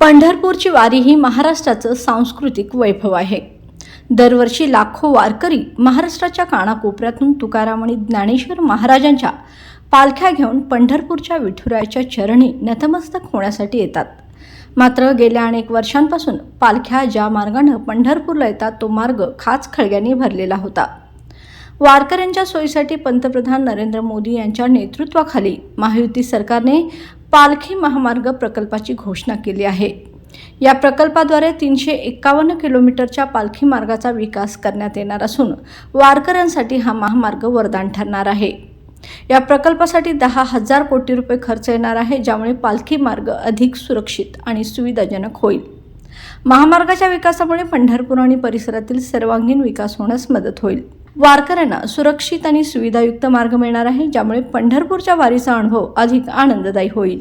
पंढरपूरची वारी ही महाराष्ट्राचं सांस्कृतिक वैभव आहे। दरवर्षी लाखो वारकरी महाराष्ट्राच्या कानाकोपऱ्यातून तुकाराम आणि ज्ञानेश्वर महाराजांच्या पालख्या घेऊन पंढरपूरच्या विठुरायाच्या चरणी नतमस्तक होण्यासाठी येतात। मात्र गेल्या अनेक वर्षांपासून पालख्या ज्या मार्गाने पंढरपूरला येतात तो मार्ग खाचखळग्यांनी भरलेला होता। वारकऱ्यांच्या सोयीसाठी पंतप्रधान नरेंद्र मोदी यांच्या नेतृत्वाखाली महायुती सरकारने पालखी महामार्ग प्रकल्पाची घोषणा केली आहे। या प्रकल्पाद्वारे 351 किलोमीटरच्या पालखी मार्गाचा विकास करण्यात येणार असून वारकऱ्यांसाठी हा महामार्ग वरदान ठरणार आहे। या प्रकल्पासाठी 10,000 कोटी रुपये खर्च येणार आहे, ज्यामुळे पालखी मार्ग अधिक सुरक्षित आणि सुविधाजनक होईल। महामार्गाच्या विकासामुळे पंढरपूर आणि परिसरातील सर्वांगीण विकास होण्यास मदत होईल। वारकऱ्यांना सुरक्षित आणि सुविधायुक्त मार्ग मिळणार आहे, ज्यामुळे पंढरपूरच्या वारीचा अनुभव अधिक आनंददायी होईल।